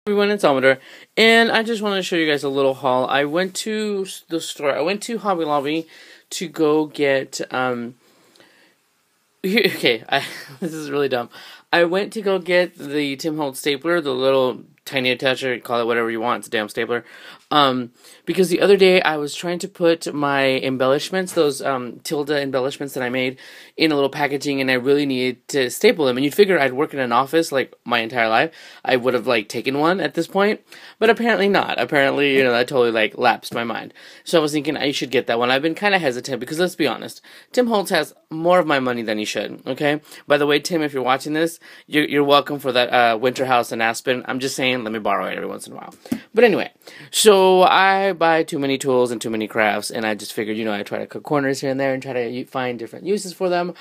Everyone, it's Amador, and I just want to show you guys a little haul. I went to the store. I went to Hobby Lobby to go get okay, this is really dumb. I went to go get the Tim Holtz stapler, the little tiny attacher, call it whatever you want, it's a damn stapler. Because the other day I was trying to put my embellishments, those tilde embellishments that I made, in a little packaging, and I really needed to staple them. And you'd figure I'd work in an office like my entire life, I would have like taken one at this point, but apparently not. Apparently, that totally like lapsed my mind. So I was thinking I should get that one. I've been kind of hesitant because let's be honest, Tim Holtz has more of my money than he should. Okay. By the way, Tim, if you're watching this, you're welcome for that winter house in Aspen. I'm just saying, let me borrow it every once in a while. But anyway, so I buy too many tools and too many crafts, and I just figured, I try to cut corners here and there and try to find different uses for them.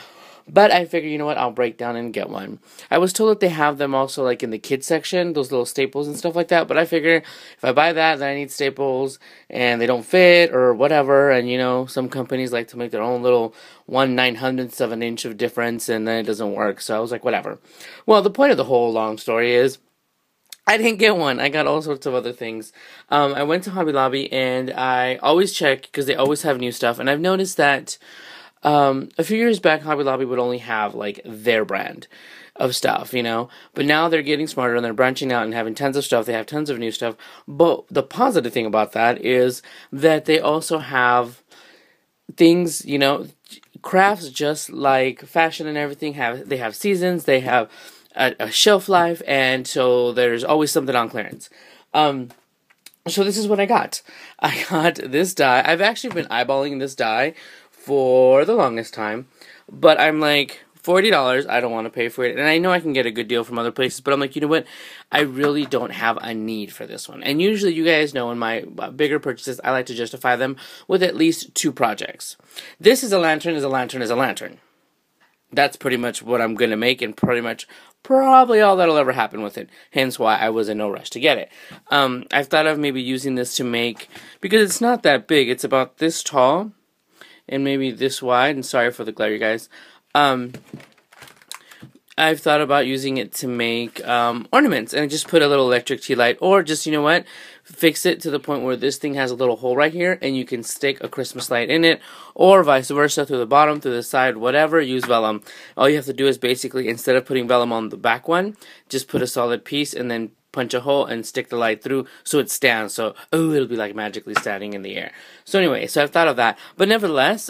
But I figured, you know what, I'll break down and get one. I was told that they have them also like in the kids section, those little staples and stuff like that, but I figure if I buy that, then I need staples, and they don't fit, or whatever, and some companies like to make their own little 1/900th of an inch of difference, and then it doesn't work, so I was like, whatever. Well, the point of the whole long story is, I didn't get one. I got all sorts of other things. I went to Hobby Lobby, and I always check, because they always have new stuff, and I've noticed that a few years back, Hobby Lobby would only have, like, their brand of stuff, But now they're getting smarter, and they're branching out and having tons of stuff. They have tons of new stuff. But the positive thing about that is that they also have things, crafts just like fashion and everything. They have seasons, they have a shelf life, and so there's always something on clearance. So this is what I got. I got this die. I've actually been eyeballing this die for the longest time, but I'm like, $40, I don't want to pay for it, and I know I can get a good deal from other places, but I'm like, you know what, I really don't have a need for this one. And usually, you guys know, in my bigger purchases, I like to justify them with at least 2 projects. This is a lantern, is a lantern. That's pretty much what I'm going to make, and probably all that'll ever happen with it. Hence why I was in no rush to get it. I've thought of maybe using this to make, because it's not that big, it's about this tall, and maybe this wide, and sorry for the glare, you guys. I've thought about using it to make ornaments, and just put a little electric tea light, or just, fix it to the point where this thing has a little hole right here, and you can stick a Christmas light in it, or vice versa, through the bottom, through the side, whatever, use vellum. All you have to do is basically, instead of putting vellum on the back one, just put a solid piece, and then punch a hole and stick the light through so it stands, so, it'll be like magically standing in the air. So anyway, so I've thought of that, but nevertheless,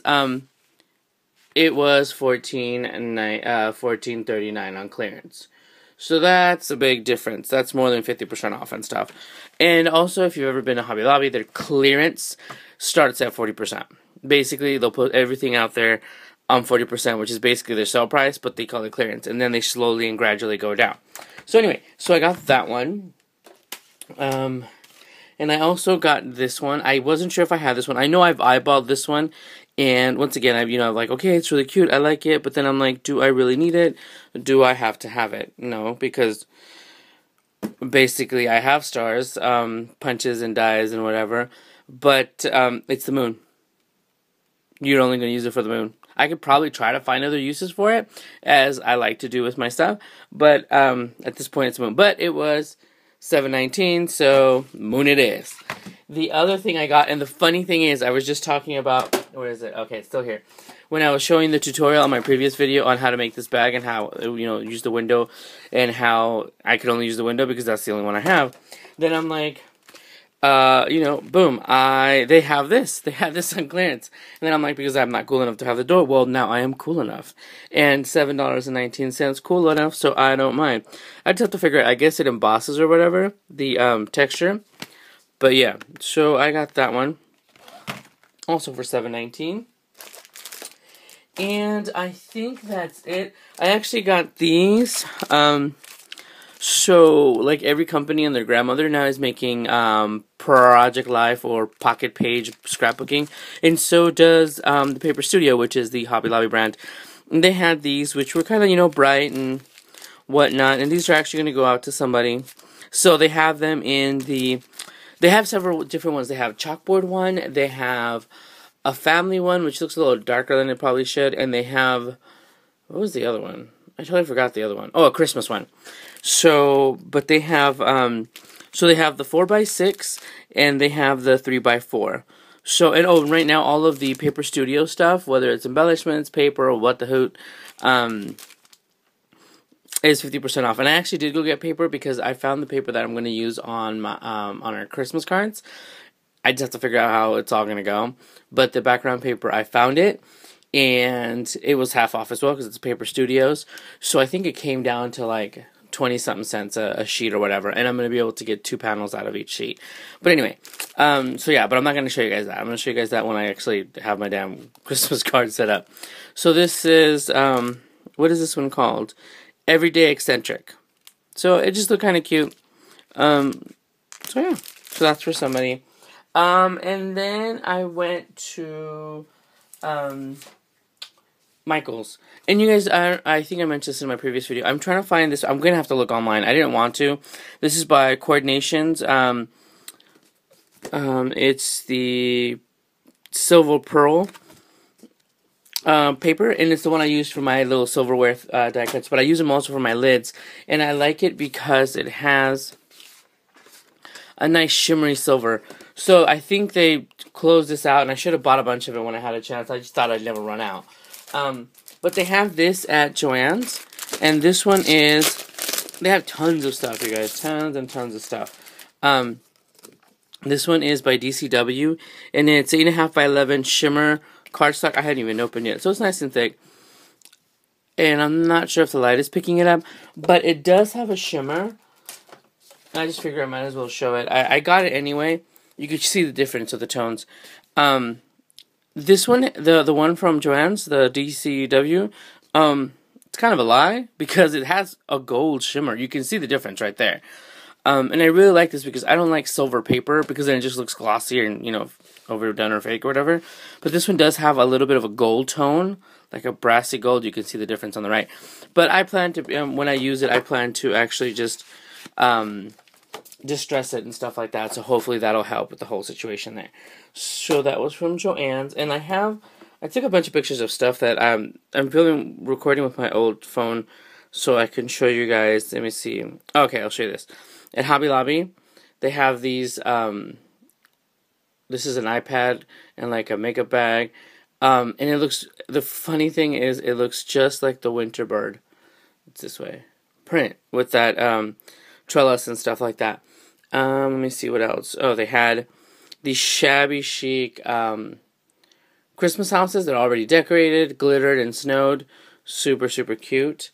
it was $14.39 on clearance. So that's a big difference. That's more than 50% off and stuff. And also, if you've ever been to Hobby Lobby, their clearance starts at 40%. Basically, they'll put everything out there on 40%, which is basically their sale price, but they call it clearance. And then they slowly and gradually go down. So anyway, so I got that one. And I also got this one. I wasn't sure if I had this one. I know I've eyeballed this one. And once again, I'm like, okay, it's really cute, I like it, but then I'm like, do I really need it? Do I have to have it? No, because basically I have stars, punches and dies and whatever, but it's the moon. You're only going to use it for the moon. I could probably try to find other uses for it, as I like to do with my stuff, but at this point it's the moon. But it was $7.19, so moon it is. The other thing I got, and the funny thing is, I was just talking about, where is it? Okay, it's still here. When I was showing the tutorial on my previous video on how to make this bag and how, use the window, and how I could only use the window because that's the only one I have, then I'm like, boom, they have this. They have this on clearance. And then I'm like, because I'm not cool enough to have the door, well, now I am cool enough. And $7.19, cool enough, so I don't mind. I just have to figure out, I guess it embosses or whatever, the texture. But yeah, so I got that one, also for $7.19. And I think that's it. I actually got these. So, like every company and their grandmother now is making Project Life or Pocket Page scrapbooking. And so does the Paper Studio, which is the Hobby Lobby brand. And they had these, which were kind of, bright and whatnot. And these are actually going to go out to somebody. So they have them in the... They have several different ones. They have chalkboard one, they have a family one, which looks a little darker than it probably should, and they have, what was the other one? I totally forgot the other one. Oh, a Christmas one. So, but they have So they have the 4x6 and they have the 3x4. So, and oh, right now all of the Paper Studio stuff, whether it's embellishments, paper, or what the hoot, is 50% off. And I actually did go get paper because I found the paper that I'm going to use on my on our Christmas cards. I just have to figure out how it's all going to go. But the background paper, I found it, and it was half off as well because it's Paper Studios. So I think it came down to like 20-something cents a sheet or whatever, and I'm going to be able to get 2 panels out of each sheet. But anyway, so yeah, but I'm not going to show you guys that. I'm going to show you guys that when I actually have my damn Christmas card set up. So this is, what is this one called? Everyday Eccentric. So it just looked kind of cute. So yeah, so that's for somebody. And then I went to, Michael's. And you guys, I think I mentioned this in my previous video. I'm trying to find this. I'm going to have to look online. I didn't want to. This is by Coordinations. It's the Silver Pearl paper, and it's the one I use for my little silverware die cuts, but I use them also for my lids, and I like it because it has a nice shimmery silver. So I think they closed this out, and I should have bought a bunch of it when I had a chance. I just thought I'd never run out. But they have this at Joann's, and this one is, they have tons of stuff, you guys, tons and tons of stuff. This one is by DCW, and it's 8.5 by 11 shimmer cardstock. I hadn't even opened yet, so it's nice and thick. And I'm not sure if the light is picking it up, but it does have a shimmer. I just figured I might as well show it. I got it anyway. You can see the difference of the tones. This one, the one from Joann's, the DCW, it's kind of a lie because it has a gold shimmer. You can see the difference right there. And I really like this because I don't like silver paper because then it just looks glossy and, you know, overdone or fake or whatever. But this one does have a little bit of a gold tone, like a brassy gold. You can see the difference on the right. But I plan to, when I use it, I plan to actually just distress it and stuff like that. So hopefully that'll help with the whole situation there. So that was from Joann's, and I took a bunch of pictures of stuff that I'm recording with my old phone, so I can show you guys. Let me see. Okay, I'll show you this. At Hobby Lobby, they have these. This is an iPad and like a makeup bag, and it looks. The funny thing is, it looks just like the Winter Bird. It's this way, print with that trellis and stuff like that. Let me see what else. Oh, they had these shabby chic Christmas houses that are already decorated, glittered, and snowed. Super, super cute.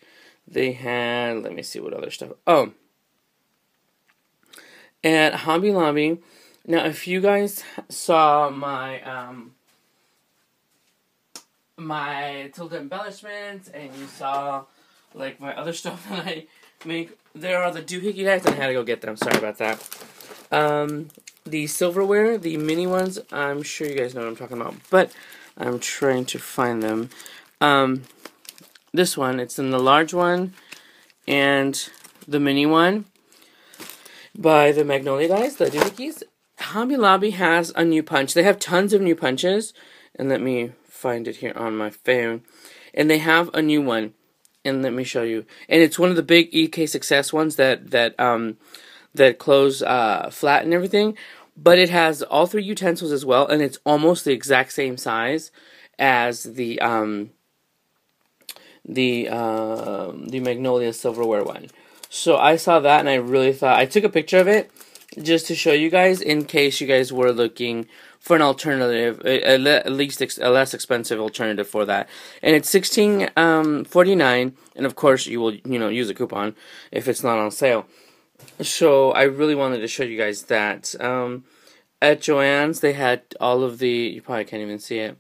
They had, let me see what other stuff. Oh, at Hobby Lobby. Now, if you guys saw my my Tilda embellishments, and you saw like my other stuff that I make, there are the doohickey dice, and I had to go get them. Sorry about that. The silverware, the mini ones, I'm sure you guys know what I'm talking about, but I'm trying to find them. This one, it's in the large one and the mini one by the Magnolia Dice, the doohickeys. Hobby Lobby has a new punch. They have tons of new punches, and let me find it here on my phone. And they have a new one, and let me show you. And it's one of the big EK Success ones that close flat and everything. But it has all 3 utensils as well, and it's almost the exact same size as the Magnolia silverware one. So I saw that, and I really thought, I took a picture of it just to show you guys in case you guys were looking for an alternative, at least a less expensive alternative for that. And it's $16.49, and of course you will use a coupon if it's not on sale. So I really wanted to show you guys that. At Joann's, they had all of the, you probably can't even see it,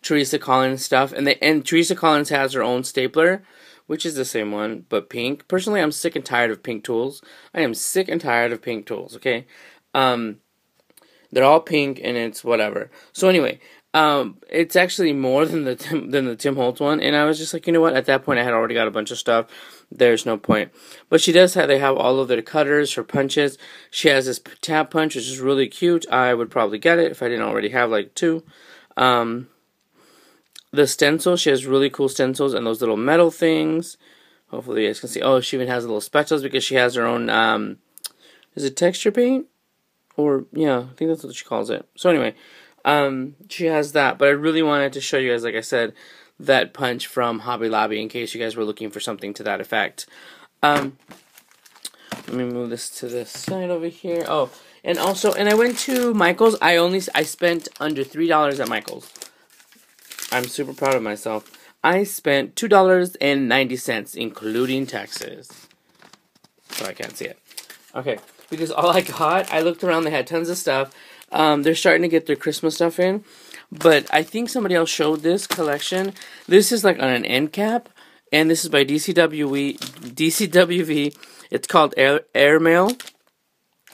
Teresa Collins stuff, and Teresa Collins has her own stapler, which is the same one, but pink. Personally, I'm sick and tired of pink tools. I am sick and tired of pink tools, okay? They're all pink, and it's whatever. So anyway, it's actually more than the Tim Holtz one, and I was just like, you know what? At that point, I had already got a bunch of stuff. There's no point. But she does have, they have all of their cutters, her punches. She has this tab punch, which is really cute. I would probably get it if I didn't already have like 2. The stencil, she has really cool stencils and those little metal things. Hopefully you guys can see. Oh, she even has little spatulas because she has her own is it texture paint? Or, yeah, I think that's what she calls it. So anyway, she has that. But I really wanted to show you guys, like I said, that punch from Hobby Lobby in case you guys were looking for something to that effect. Let me move this to this side over here. Oh, and also, and I went to Michael's. I spent under $3 at Michael's. I'm super proud of myself. I spent $2.90, including taxes. So I can't see it. Okay. Because all I got, I looked around, they had tons of stuff. They're starting to get their Christmas stuff in. But I think somebody else showed this collection. This is like on an end cap. And this is by DCWV. It's called Airmail.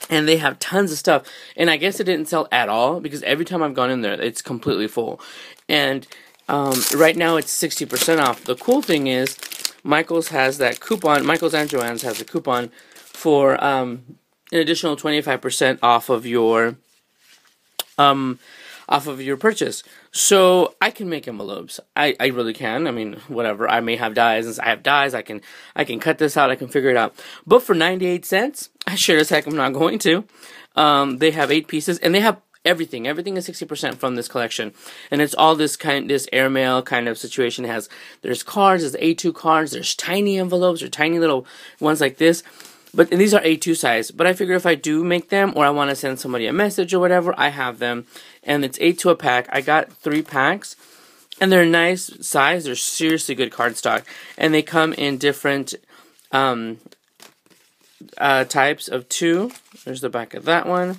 And they have tons of stuff. And I guess it didn't sell at all. Because every time I've gone in there, it's completely full. And right now it's 60% off. The cool thing is, Michael's has that coupon. Michael's and Joann's has a coupon for an additional 25% off of your purchase. So I can make envelopes. I really can. I mean, whatever. I may have dies. I have dies. I can cut this out. I can figure it out. But for 98 cents, I sure as heck am not going to. They have 8 pieces, and they have everything. Everything is 60% from this collection, and it's all this airmail kind of situation. There's cards. There's A2 cards. There's tiny envelopes or tiny little ones like this. And these are A2 size. But I figure if I do make them, or I want to send somebody a message or whatever, I have them. And it's A2 a pack. I got 3 packs. And they're nice size. They're seriously good cardstock. And they come in different types of 2. There's the back of that one.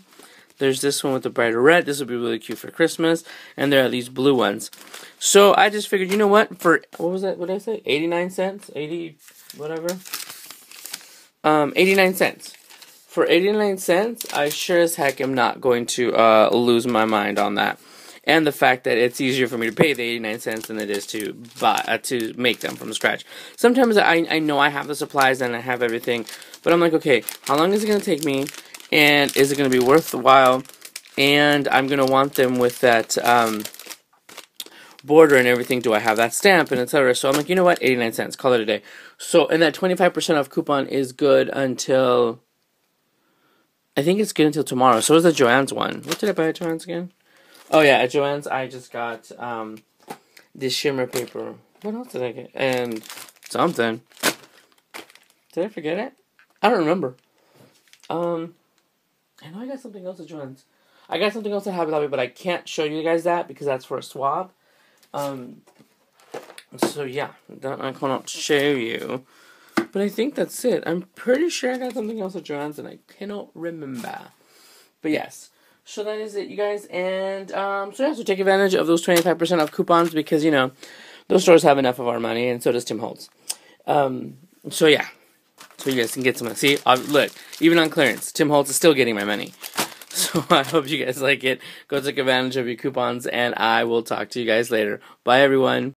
There's this one with the brighter red. This would be really cute for Christmas. And there are these blue ones. So I just figured, you know what? For, what was that? What did I say? 89 cents? 80, whatever. 89 cents. For 89 cents, I sure as heck am not going to lose my mind on that. And the fact that it's easier for me to pay the 89 cents than it is to to make them from scratch. Sometimes I know I have the supplies and I have everything, but I'm like, okay, how long is it going to take me? And is it going to be worth the while? And I'm going to want them with that border and everything. Do I have that stamp and etc.? So I'm like, you know what? 89 cents. Call it a day. So, and that 25% off coupon is good until, I think it's good until tomorrow. So is the Joann's one. What did I buy at Joann's again? Oh yeah, at Joann's I just got this shimmer paper. What else did I get? And something. Did I forget it? I don't remember. I know I got something else at Joann's. I got something else at Hobby Lobby, but I can't show you guys that because that's for a swap. So yeah, that I cannot show you. But I think that's it. I'm pretty sure I got something else at Joann's and I cannot remember. But yes. So that is it, you guys. And so yeah, so take advantage of those 25% off coupons because, you know, those stores have enough of our money and so does Tim Holtz. So yeah. So you guys can get some. See, look, even on clearance, Tim Holtz is still getting my money. So I hope you guys like it. Go take advantage of your coupons and I will talk to you guys later. Bye everyone.